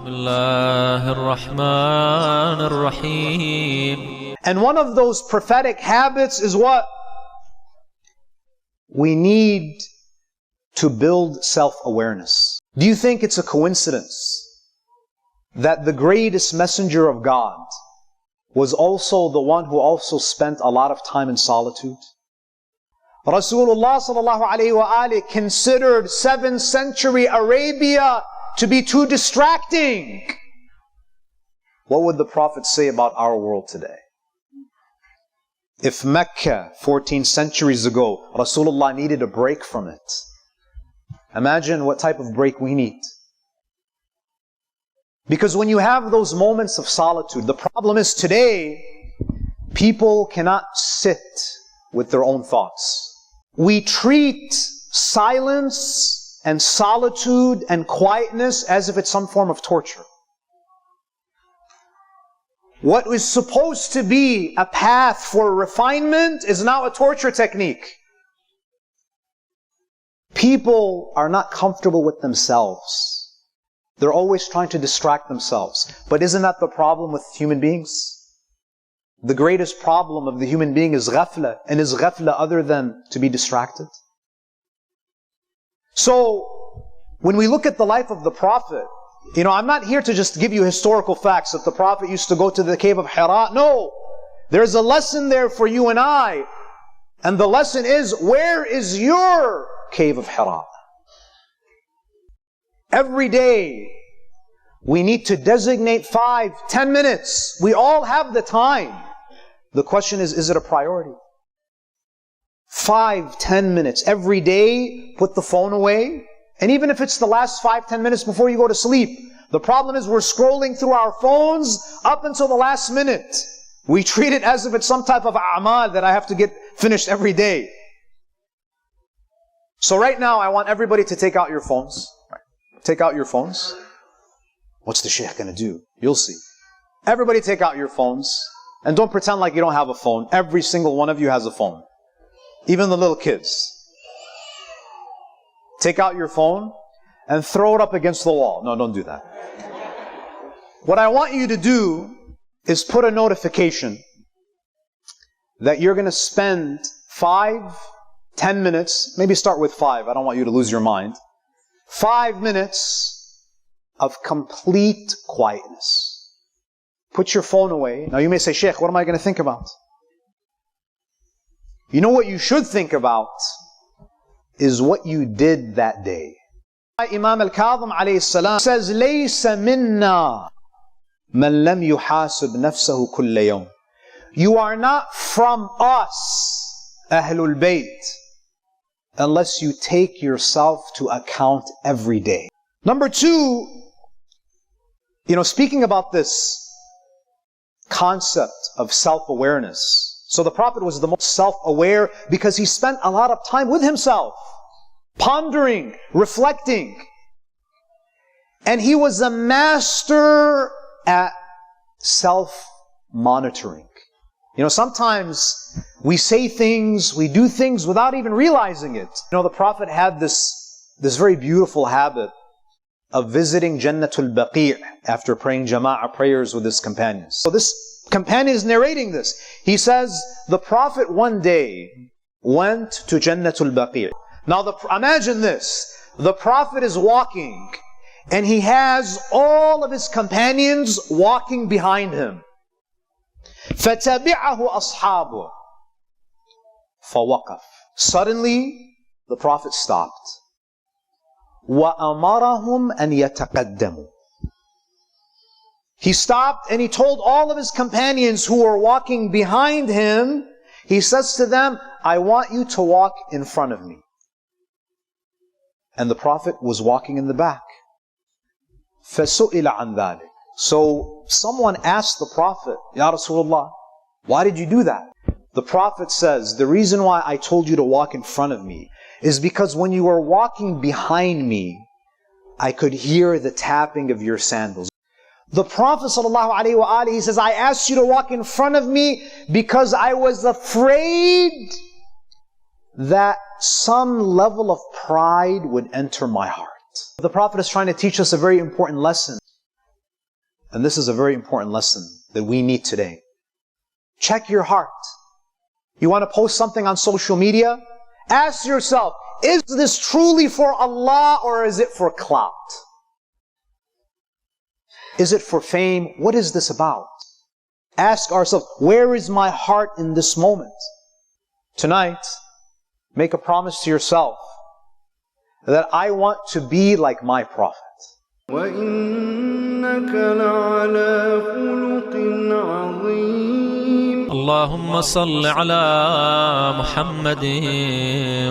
Bismillahir Rahmanir Rahim. And one of those prophetic habits is what? We need to build self-awareness. Do you think it's a coincidence that the greatest messenger of God was also the one who also spent a lot of time in solitude? Rasulullah sallallahu alayhi wa alihi considered 7th century Arabia to be too distracting. What would the Prophet say about our world today? If Mecca 14 centuries ago, Rasulullah needed a break from it, imagine what type of break we need. Because when you have those moments of solitude, the problem is today, people cannot sit with their own thoughts. We treat silence and solitude and quietness as if it's some form of torture. What was supposed to be a path for refinement is now a torture technique. People are not comfortable with themselves. They're always trying to distract themselves. But isn't that the problem with human beings? The greatest problem of the human being is ghafla. And is ghafla other than to be distracted? So, when we look at the life of the Prophet, I'm not here to just give you historical facts that the Prophet used to go to the cave of Hira. No! There's a lesson there for you and I. And the lesson is, where is your cave of Hira? Every day, we need to designate 5-10 minutes. We all have the time. The question is it a priority? 5-10 minutes. Every day, put the phone away. And even if it's the last 5-10 minutes before you go to sleep, the problem is we're scrolling through our phones up until the last minute. We treat it as if it's some type of a'mal that I have to get finished every day. So right now, I want everybody to take out your phones. Take out your phones. What's the shaykh going to do? You'll see. Everybody take out your phones. And don't pretend like you don't have a phone. Every single one of you has a phone. Even the little kids. Take out your phone and throw it up against the wall. No, don't do that. What I want you to do is put a notification that you're going to spend 5-10 minutes, maybe start with 5, I don't want you to lose your mind. 5 minutes of complete quietness. Put your phone away. Now you may say, Shaykh, what am I going to think about? You know what you should think about is what you did that day. Imam al-Kadhim alayhi salam says, لَيْسَ مِنَّا مَنْ لَمْ يُحَاسِبْ نَفْسَهُ كُلَّ يَوْمٍ. You are not from us, Ahlul Bayt, unless you take yourself to account every day. Number 2, speaking about this concept of self-awareness. So the Prophet was the most self-aware because he spent a lot of time with himself, pondering, reflecting. And he was a master at self-monitoring. Sometimes we say things, we do things without even realizing it. The Prophet had this very beautiful habit of visiting Jannatul Baqi' after praying Jama'ah prayers with his companions. So this companion is narrating this. He says, the Prophet one day went to Jannatul Baqi'. Now imagine this. The Prophet is walking and he has all of his companions walking behind him. فَتَبِعَهُ أَصْحَابُهُ فَوَقَفْ. Suddenly, the Prophet stopped. وَأَمَرَهُمْ أَنْ يَتَقَدَّمُوا. He stopped and he told all of his companions who were walking behind him, he says to them, I want you to walk in front of me. And the Prophet was walking in the back. فَسُئِلَ عَنْ ذَلِكَ. So someone asked the Prophet, Ya Rasulullah, why did you do that? The Prophet says, the reason why I told you to walk in front of me is because when you were walking behind me, I could hear the tapping of your sandals. The Prophet ﷺ, he says, I asked you to walk in front of me because I was afraid that some level of pride would enter my heart. The Prophet is trying to teach us a very important lesson. And this is a very important lesson that we need today. Check your heart. You want to post something on social media? Ask yourself, is this truly for Allah or is it for clout? Is it for fame? What is this about? Ask ourselves, where is my heart in this moment? Tonight, make a promise to yourself that I want to be like my Prophet. وَإِنَّكَ لَعَلَى خُلُقٍ عَظِيمٍ. اللهم صل على محمد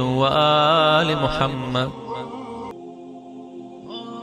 وآل محمد